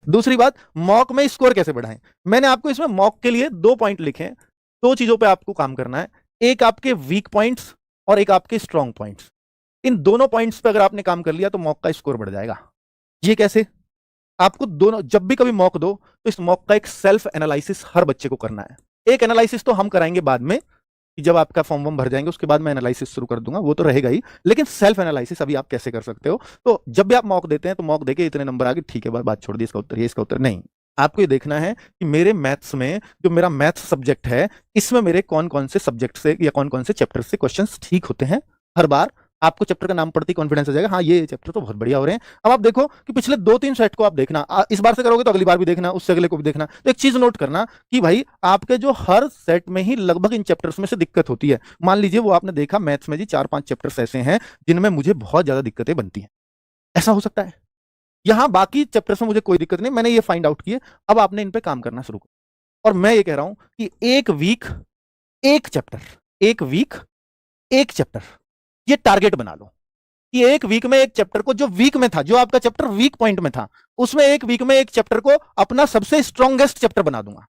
दूसरी बात, मॉक में स्कोर कैसे बढ़ाएं। मैंने आपको इसमें मॉक के लिए 2 पॉइंट लिखे हैं। 2 चीजों पे आपको काम करना है, एक आपके वीक पॉइंट्स और एक आपके स्ट्रॉन्ग पॉइंट्स। इन दोनों पॉइंट्स पे अगर आपने काम कर लिया तो मॉक का स्कोर बढ़ जाएगा। ये कैसे? आपको दोनों, जब भी कभी मॉक दो तो इस मॉक का एक सेल्फ एनालिसिस हर बच्चे को करना है। एक एनालिसिस तो हम कराएंगे बाद में, जब आपका फॉर्म वॉर्म भर जाएंगे उसके बाद मैं एनालिसिस शुरू कर दूंगा, वो तो रहेगा ही, लेकिन सेल्फ एनालिसिस अभी आप कैसे कर सकते हो। तो जब भी आप मॉक देते हैं तो मॉक देके इतने नंबर आ गए, ठीक है, बात छोड़ दी, इसका उत्तर ये, इसका उत्तर नहीं। आपको ये देखना है कि मेरे मैथ्स में, जो मेरा मैथ्स सब्जेक्ट है, इसमें मेरे कौन कौन से सब्जेक्ट से या कौन कौन से चैप्टर से क्वेश्चंस ठीक होते हैं। हर बार आपको चैप्टर का नाम पढ़ते ही कॉन्फिडेंस आ जाएगा, हाँ ये चैप्टर तो बहुत बढ़िया हो रहे हैं। अब आप देखो कि पिछले 2-3 सेट को आप देखना, इस बार से करोगे तो अगली बार भी देखना, उससे अगले को भी देखना। तो एक चीज नोट करना कि भाई आपके जो हर सेट में ही लगभग इन चैप्टर्स में से दिक्कत होती है। मान लीजिए वो आपने देखा मैथ्स में जी 4-5 चैप्टर्स ऐसे हैं जिनमें मुझे बहुत ज्यादा दिक्कतें बनती हैं, ऐसा हो सकता है। यहां बाकी चैप्टर्स में मुझे कोई दिक्कत नहीं, मैंने ये फाइंड आउट किए, अब आपने इन पे काम करना शुरू करो। और मैं ये कह रहा हूं कि एक वीक एक चैप्टर, एक वीक एक चैप्टर, ये टारगेट बना लो कि एक वीक में एक चैप्टर को, जो वीक में था, जो आपका चैप्टर वीक पॉइंट में था, उसमें एक वीक में एक चैप्टर को अपना सबसे स्ट्रॉन्गेस्ट चैप्टर बना दूंगा।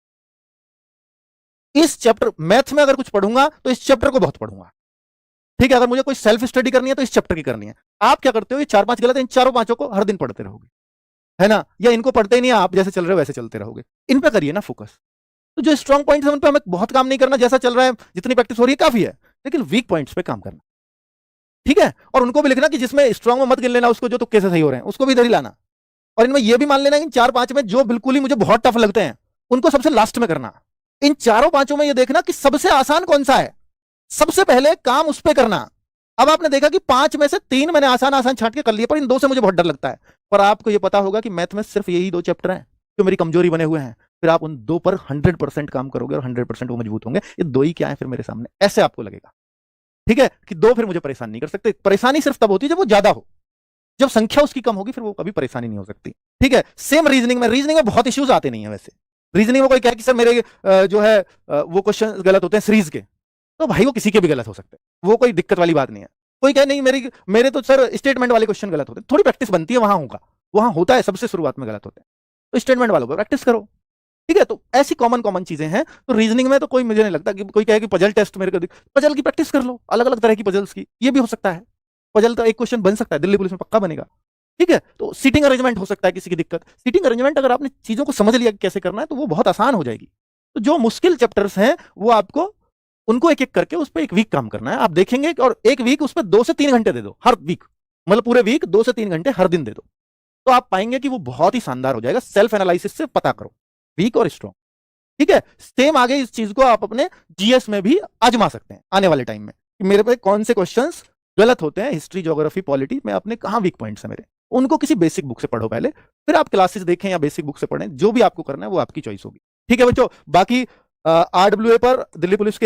इस चैप्टर मैथ्स में अगर कुछ पढ़ूंगा तो इस चैप्टर को बहुत पढ़ूंगा, ठीक है। अगर मुझे कोई सेल्फ स्टडी करनी है तो इस चैप्टर की करनी है। आप क्या करते हो, ये 4-5 गलत है, इन चारों पांचों को हर दिन पढ़ते रहोगे, है ना, या इनको पढ़ते ही नहीं, आप जैसे चल रहे हो वैसे चलते रहोगे। इन पे करिए ना फोकस। तो जो स्ट्रॉन्ग पॉइंट्स है उन पे हमें बहुत काम नहीं करना, जैसा चल रहा है जितनी प्रैक्टिस हो रही है काफी है, लेकिन वीक पॉइंट्स पे काम करना, ठीक है। और उनको भी लिखना कि जिसमें स्ट्रॉन्ग में मत गिन लेना उसको, जो तुक्के से सही हो रहे हैं उसको भी इधर ही लाना। और इनमें यह भी मान लेना कि 4-5 में जो बिल्कुल ही मुझे बहुत टफ लगते हैं उनको सबसे लास्ट में करना। इन 4-5 में यह देखना कि सबसे आसान कौन सा है, सबसे पहले काम उस पर करना। अब आपने देखा कि 5 में से 3 मैंने आसान आसान छांट के कर लिए, पर इन 2 से मुझे बहुत डर लगता है। पर आपको यह पता होगा कि मैथ में सिर्फ यही 2 चैप्टर हैं जो मेरी कमजोरी बने हुए हैं। फिर आप उन 2 पर 100% काम करोगे और 100% वो मजबूत होंगे। ये 2 ही क्या है फिर मेरे सामने, ऐसे आपको लगेगा, ठीक है, कि 2 फिर मुझे परेशान नहीं कर सकते। परेशानी सिर्फ तब होती है जब वो ज्यादा हो, जब संख्या उसकी कम होगी फिर वो कभी परेशानी नहीं हो सकती, ठीक है। सेम रीजनिंग में बहुत इश्यूज आते नहीं है। वैसे रीजनिंग में कोई कहे कि सर मेरे जो है वो क्वेश्चन गलत होते हैं सीरीज के, तो भाई वो किसी के भी गलत हो सकते हैं, वो कोई दिक्कत वाली बात नहीं है। कोई कहे नहीं मेरे तो सर स्टेटमेंट वाले क्वेश्चन गलत होते हैं, थोड़ी प्रैक्टिस बनती है, वहां होगा, वहां होता है, सबसे शुरुआत में गलत होते हैं, तो स्टेटमेंट वालों पर प्रैक्टिस करो, ठीक है। तो ऐसी कॉमन चीजें हैं। तो रीजनिंग में तो कोई, मुझे नहीं लगता कि कोई कहे कि पजल टेस्ट मेरे को, पजल की प्रैक्टिस कर लो, अलग अलग तरह की पजल्स की, ये भी हो सकता है। पजल तो एक क्वेश्चन बन सकता है, दिल्ली पुलिस में पक्का बनेगा, ठीक है। तो सीटिंग अरेंजमेंट हो सकता है किसी की दिक्कत, सीटिंग अरेंजमेंट अगर आपने चीजों को समझ लिया कि कैसे करना है तो वो बहुत आसान हो जाएगी। तो जो मुश्किल चैप्टर्स हैं वो आपको उनको एक एक करके उस पर 1 वीक काम करना है, आप देखेंगे। और 1 वीक उस पर 2 से 3 घंटे दे दो हर वीक, मतलब पूरे वीक 2 से 3 घंटे हर दिन दे दो, तो आप पाएंगे कि वो बहुत ही शानदार हो जाएगा। सेल्फ एनालिसिस से पता करो वीक और स्ट्रॉन्ग, ठीक है। सेम आगे इस चीज को आप अपने जीएस में भी आजमा सकते हैं आने वाले टाइम में, कि मेरे पे कौन से क्वेश्चंस गलत होते हैं, हिस्ट्री, ज्योग्राफी, पॉलिटी में अपने कहां वीक पॉइंट्स हैं मेरे, उनको किसी बेसिक बुक से पढ़ो पहले, फिर आप क्लासेस देखें या बेसिक बुक से पढ़ें, जो भी आपको करना है वो आपकी चॉइस होगी, ठीक है बच्चों। बाकी RWA पर दिल्ली पुलिस के